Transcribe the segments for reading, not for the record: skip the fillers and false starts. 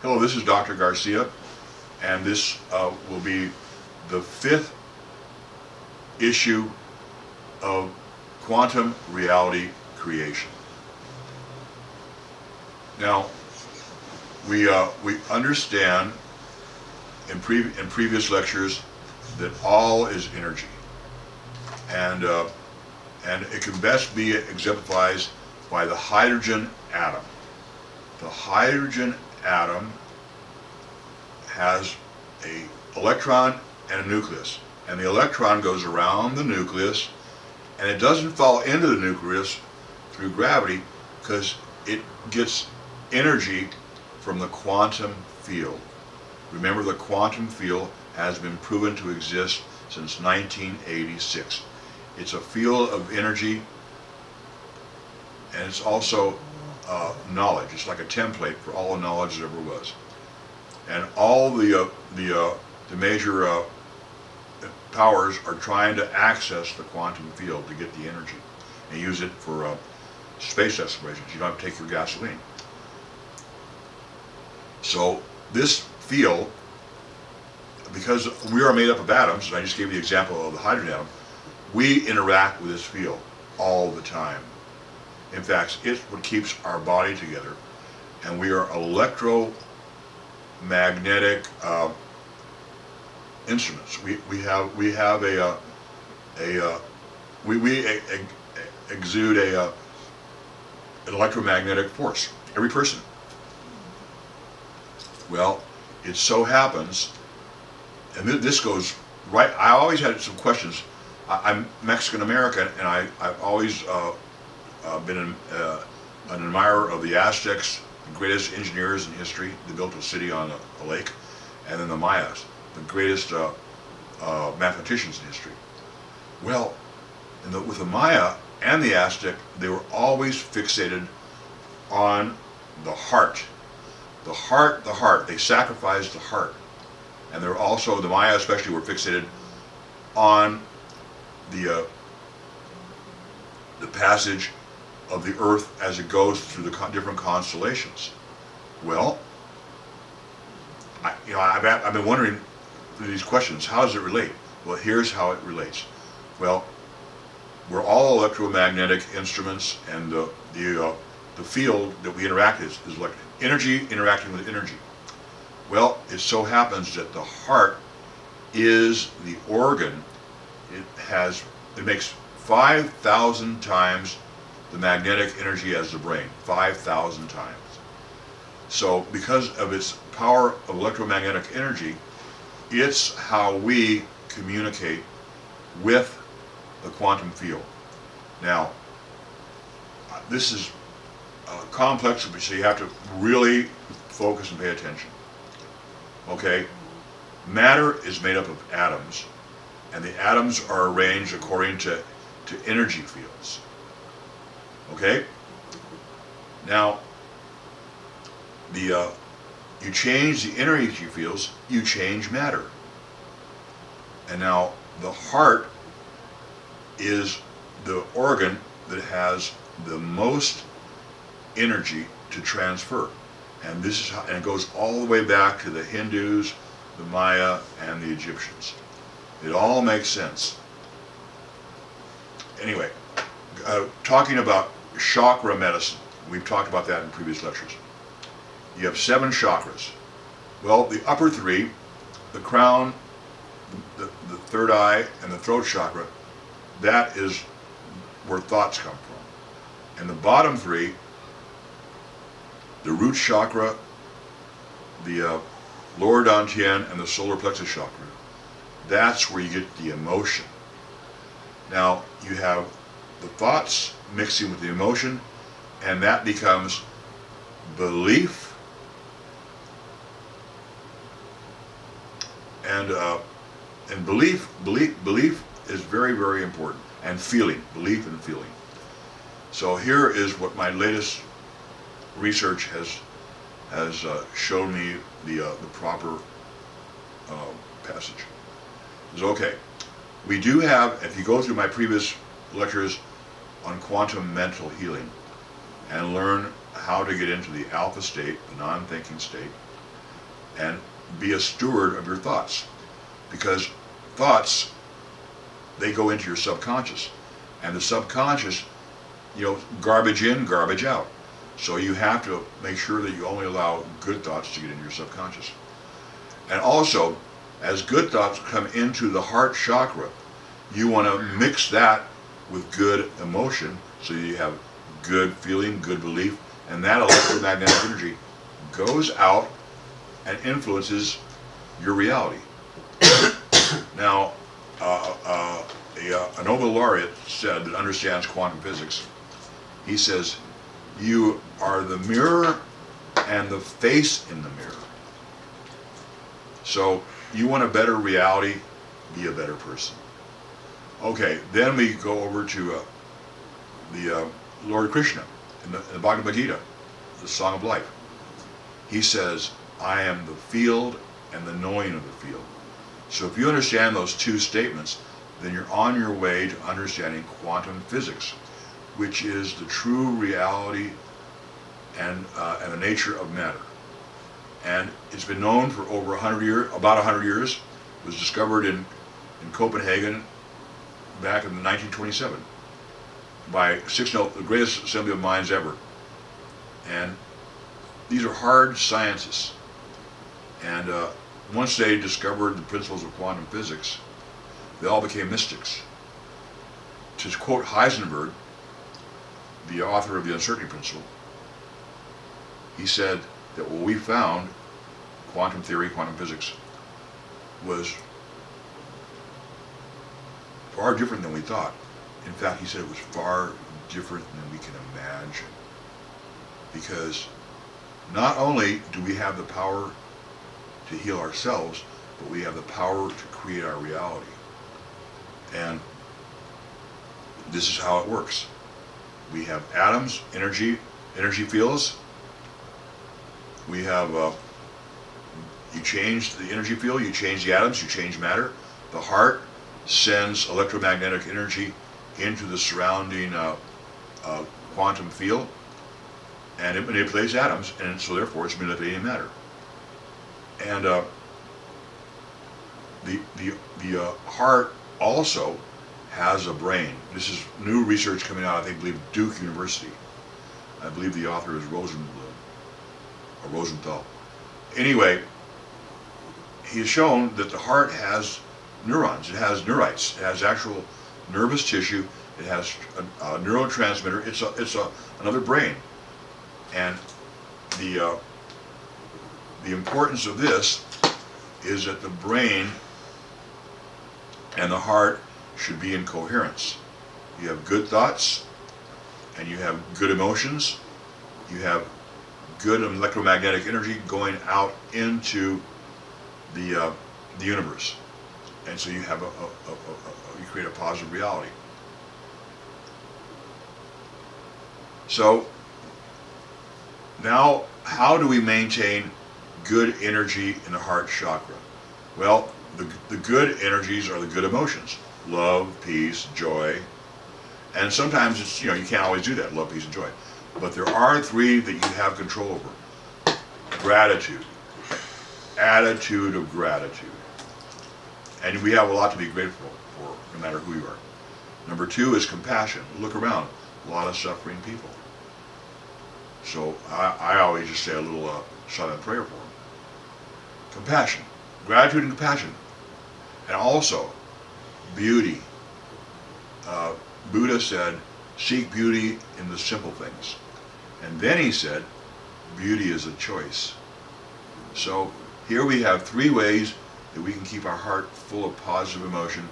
Hello, this is Dr. Garcia, and this will be the fifth issue of quantum reality creation. Now, we understand in previous lectures that all is energy, and it can best be exemplified by the hydrogen atom. The hydrogen atom has an electron and a nucleus, and the electron goes around the nucleus, and it doesn't fall into the nucleus through gravity because it gets energy from the quantum field. Remember, the quantum field has been proven to exist since 1986. It's a field of energy, and it's also knowledge. It's like a template for all the knowledge that ever was. And all the major powers are trying to access the quantum field to get the energy and use it for space explorations. You don't have to take your gasoline. So this field, because we are made up of atoms, and I just gave you the example of the hydrogen atom, we interact with this field all the time. In fact, it's what keeps our body together, and we are electromagnetic instruments. We exude an electromagnetic force. Every person. Well, it so happens, and this goes right. I always had some questions. I'm Mexican American, and I've always been an admirer of the Aztecs, the greatest engineers in history. They built a city on a lake, and then the Mayas, the greatest mathematicians in history. Well, with the Maya and the Aztec, they were always fixated on the heart. The heart, the heart. They sacrificed the heart. And they're also, the Maya especially, were fixated on the passage of the Earth as it goes through the different constellations. Well, I've been wondering through these questions, how does it relate? Well, here's how it relates. Well, we're all electromagnetic instruments, and the field that we interact is electric. Energy interacting with energy. Well, it so happens that the heart is the organ. It makes 5,000 times the magnetic energy as the brain. 5,000 times. So because of its power of electromagnetic energy, it's how we communicate with the quantum field. Now, this is complex, so you have to really focus and pay attention. Okay, matter is made up of atoms, and the atoms are arranged according to energy fields. Okay, now you change the energy fields, you change matter. And now the heart is the organ that has the most energy to transfer, and this is how, and it goes all the way back to the Hindus, the Maya, and the Egyptians. It all makes sense. Anyway, talking about chakra medicine, we've talked about that in previous lectures. You have 7 chakras. Well, the upper 3, the crown, the third eye, and the throat chakra, that is where thoughts come from. And the bottom 3, the root chakra, the lower dantian, and the solar plexus chakra, that's where you get the emotion. Now, you have the thoughts mixing with the emotion, and that becomes belief, and belief is very, very important, and feeling, belief and feeling. So here is what my latest research has shown me the proper passage. It's okay. We do have, if you go through my previous lectures on quantum mental healing and learn how to get into the alpha state, the non-thinking state, and be a steward of your thoughts, because thoughts, they go into your subconscious, and the subconscious, garbage in, garbage out. So you have to make sure that you only allow good thoughts to get into your subconscious. And also, as good thoughts come into the heart chakra, you want to mix that with good emotion, so you have good feeling, good belief, and that electromagnetic energy goes out and influences your reality. Now, a Nobel laureate said, that understands quantum physics, he says, you are the mirror and the face in the mirror. So you want a better reality, be a better person. Okay, then we go over to the Lord Krishna in the Bhagavad Gita, the Song of Life. He says, I am the field and the knowing of the field. So if you understand those two statements, then you're on your way to understanding quantum physics, which is the true reality and the nature of matter. And it's been known for over 100 years, about 100 years. It was discovered in Copenhagen back in 1927 by the greatest assembly of minds ever. And these are hard scientists. And once they discovered the principles of quantum physics, they all became mystics. To quote Heisenberg, the author of the uncertainty principle, he said that what we found, quantum theory, quantum physics, was far different than we thought. In fact, he said it was far different than we can imagine. Because not only do we have the power to heal ourselves, but we have the power to create our reality. And this is how it works. We have atoms, energy fields. We have, you change the energy field, you change the atoms, you change matter. The heart sends electromagnetic energy into the surrounding quantum field, and it manipulates atoms, and so therefore it's manipulating matter. And the heart also has a brain. This is new research coming out, I believe Duke University. I believe the author is Rosenthal. Anyway, he has shown that the heart has neurons, it has neurites, it has actual nervous tissue, it has a neurotransmitter, it's another brain. And the importance of this is that the brain and the heart should be in coherence. You have good thoughts, and you have good emotions, you have good electromagnetic energy going out into the universe, and so you have you create a positive reality. So now, how do we maintain good energy in the heart chakra? Well, the good energies are the good emotions: love, peace, joy. And sometimes it's, you can't always do that, love, peace, and joy. But there are three that you have control over. Gratitude. Attitude of gratitude. And we have a lot to be grateful for, no matter who you are. Number two is compassion. Look around. A lot of suffering people. So I always just say a little silent prayer for them. Compassion. Gratitude and compassion. And also, beauty. Buddha said, seek beauty in the simple things. And then he said, beauty is a choice. So here we have three ways that we can keep our heart full of positive emotion,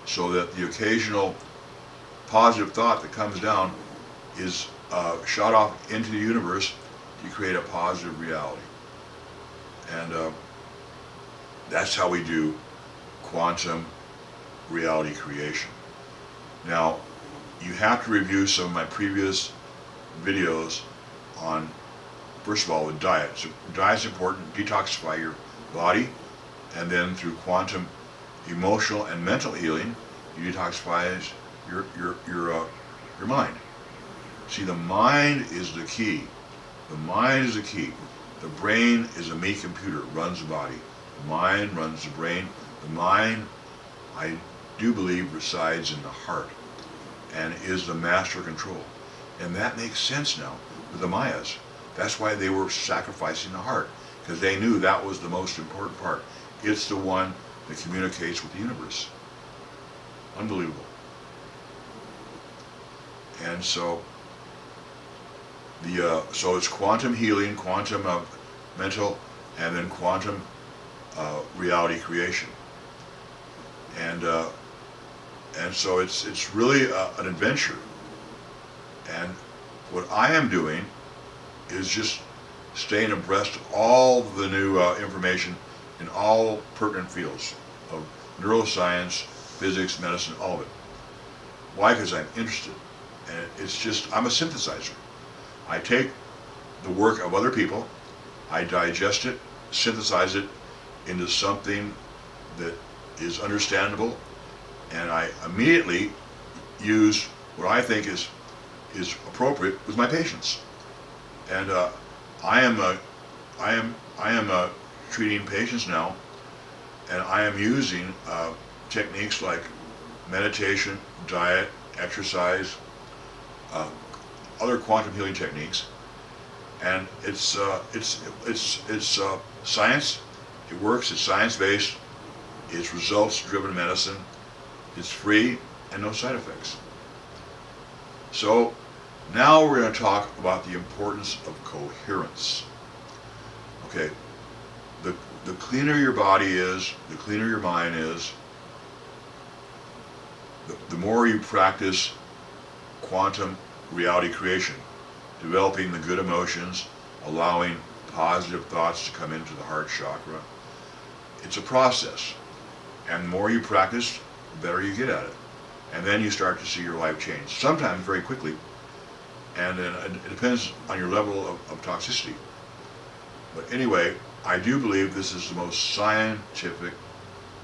so that the occasional positive thought that comes down is shot off into the universe to create a positive reality. And that's how we do quantum reality creation. Now, you have to review some of my previous videos on, first of all, with diet. So diet's important. Detoxify your body, and then through quantum emotional and mental healing, you detoxify your mind. See, the mind is the key. The mind is the key. The brain is a me computer, runs the body. The mind runs the brain. The mind, I do believe, resides in the heart and is the master control. And that makes sense now with the Mayas. That's why they were sacrificing the heart, because they knew that was the most important part. It's the one that communicates with the universe. Unbelievable. And so so it's quantum healing, quantum mental, and then quantum reality creation. And so it's really an adventure. And what I am doing is just staying abreast of all the new information in all pertinent fields of neuroscience, physics, medicine, all of it. Why? Because I'm interested. And it's just, I'm a synthesizer. I take the work of other people, I digest it, synthesize it into something that is understandable, and I immediately use what I think is appropriate with my patients. And I am treating patients now, and I am using techniques like meditation, diet, exercise, other quantum healing techniques, and it's science. It works. It's science-based. It's results-driven medicine. It's free and no side effects. So now we're going to talk about the importance of coherence. Okay, the cleaner your body is, the cleaner your mind is, the more you practice quantum reality creation, developing the good emotions, allowing positive thoughts to come into the heart chakra. It's a process, and the more you practice, the better you get at it. And then you start to see your life change, sometimes very quickly, and then it depends on your level of toxicity. But anyway, I do believe this is the most scientific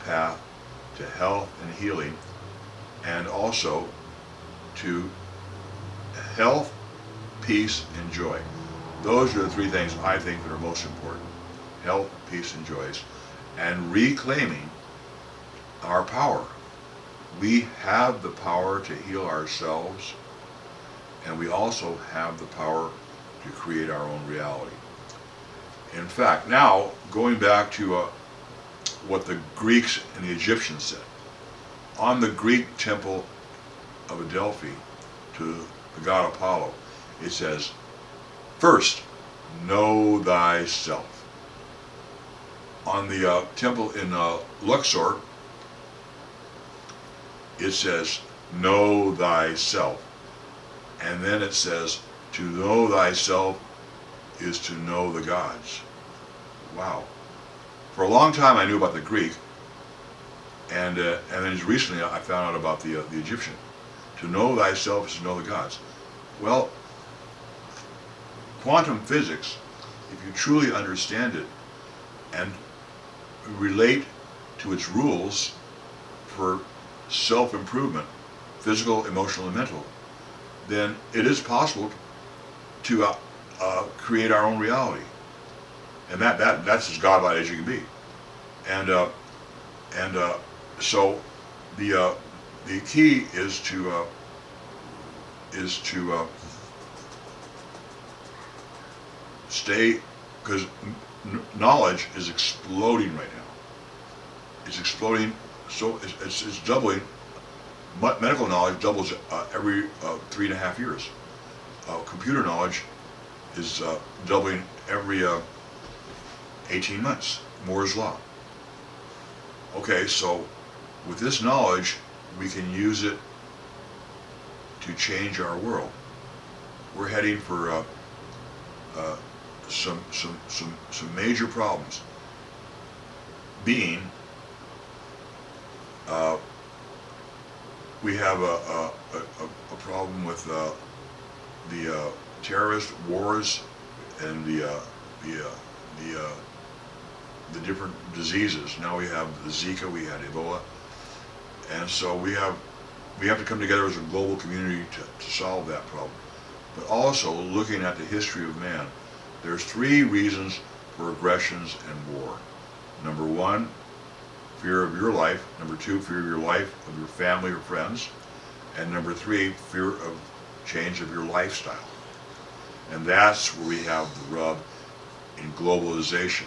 path to health and healing, and also to health, peace, and joy. Those are the three things I think that are most important. Health, peace, and joys. And reclaiming our power. We have the power to heal ourselves, and we also have the power to create our own reality. In fact, now, going back to what the Greeks and the Egyptians said, on the Greek temple of Adelphi to the god Apollo, it says, first, know thyself. On the temple in Luxor, it says, know thyself. And then it says, to know thyself is to know the gods. Wow. For a long time I knew about the Greek, and then just recently I found out about the Egyptian. To know thyself is to know the gods. Well, quantum physics, if you truly understand it and relate to its rules for self-improvement, physical, emotional, and mental, then it is possible to create our own reality. And that's as godlike as you can be. So the key is to stay, because knowledge is exploding right now. It's exploding, so it's doubling. Medical knowledge doubles every 3.5 years. Computer knowledge is doubling every 18 months. Moore's law. Okay, so with this knowledge, we can use it to change our world. We're heading for some major problems. Being we have a problem with the terrorist wars and the different diseases. Now we have the Zika, we had Ebola, and so we have to come together as a global community to solve that problem. But also looking at the history of man, there's 3 reasons for aggressions and war. Number one, fear of your life. Number two, fear of your life, of your family or friends. And number three, fear of change of your lifestyle. And that's where we have the rub in globalization.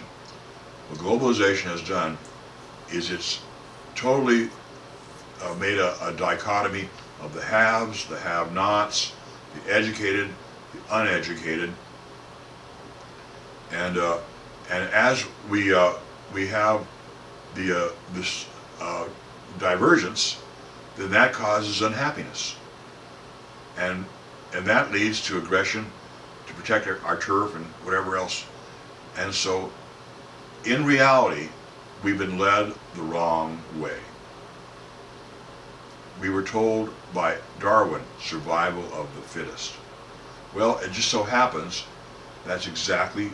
What globalization has done is it's totally made a dichotomy of the haves, the have-nots, the educated, the uneducated, and as we have this divergence, then that causes unhappiness, and that leads to aggression to protect our turf and whatever else. And so, in reality, we've been led the wrong way. We were told by Darwin, survival of the fittest. Well, it just so happens that's exactly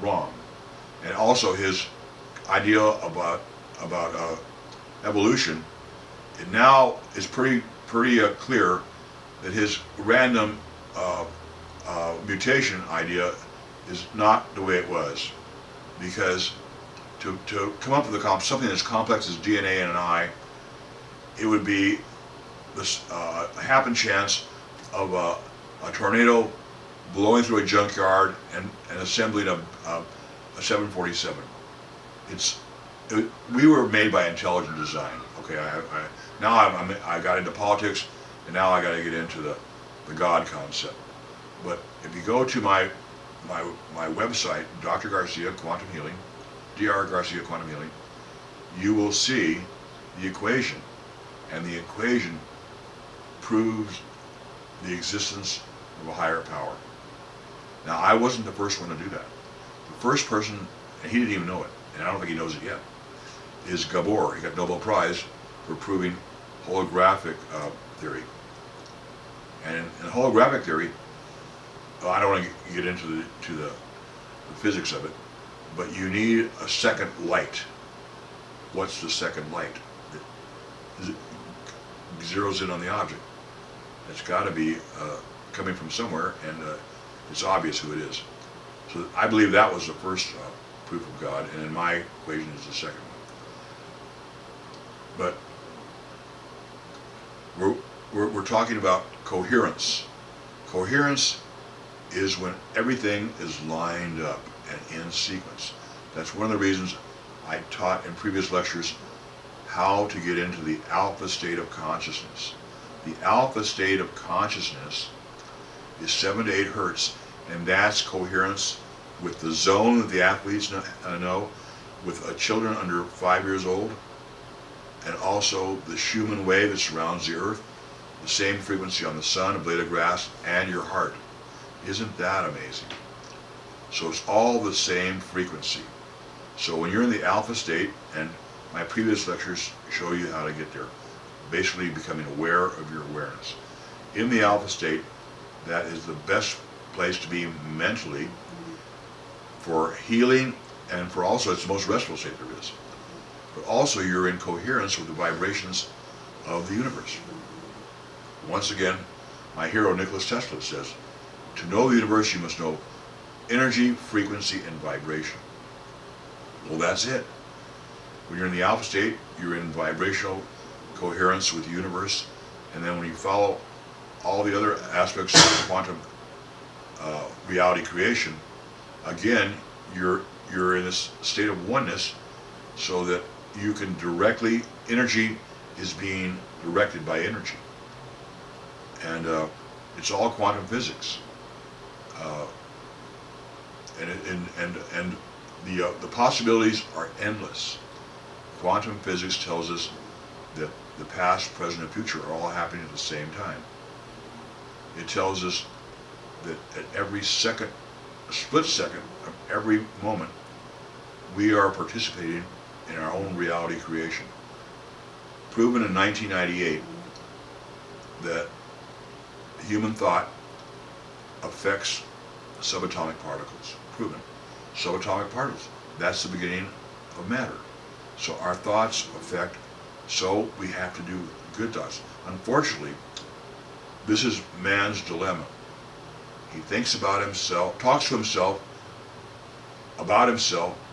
wrong. And also his idea about evolution, it now is pretty clear that his random mutation idea is not the way it was, because to come up with something as complex as DNA in an eye, it would be this happen chance of a tornado blowing through a junkyard and assembling a 747. We were made by intelligent design. Okay, I got into politics, and now I got to get into the God concept. But if you go to my website, Dr. Garcia Quantum Healing, Dr. Garcia Quantum Healing, you will see the equation, and the equation proves the existence of a higher power. Now, I wasn't the first one to do that. The first person, and he didn't even know it, and I don't think he knows it yet, is Gabor. He got Nobel Prize for proving holographic theory. And in holographic theory, I don't want to get into the physics of it, but you need a second light. What's the second light? It zeroes in on the object. It's got to be coming from somewhere, and it's obvious who it is. So I believe that was the first proof of God, and in my equation is the second one. But we're talking about coherence. Coherence is when everything is lined up and in sequence. That's one of the reasons I taught in previous lectures how to get into the alpha state of consciousness. The alpha state of consciousness is 7 to 8 hertz, and that's coherence with the zone that the athletes know, with children under 5 years old, and also the Schumann wave that surrounds the earth, the same frequency on the sun, a blade of grass, and your heart. Isn't that amazing? So it's all the same frequency. So when you're in the alpha state, and my previous lectures show you how to get there, basically becoming aware of your awareness. In the alpha state, that is the best place to be mentally for healing, and for also it's the most restful state there is. But also you're in coherence with the vibrations of the universe. Once again, my hero Nikola Tesla says, to know the universe you must know energy, frequency, and vibration. Well, that's it. When you're in the alpha state, you're in vibrational coherence with the universe, and then when you follow all the other aspects of quantum reality creation, again, you're in this state of oneness, so that you can directly, energy is being directed by energy, and it's all quantum physics, and the possibilities are endless. Quantum physics tells us that the past, present, and future are all happening at the same time. It tells us that at every second, a split second of every moment, we are participating in our own reality creation. Proven in 1998 that human thought affects subatomic particles. Proven. Subatomic particles. That's the beginning of matter. So our thoughts affect, so we have to do good thoughts. Unfortunately, this is man's dilemma. He thinks about himself, talks to himself about himself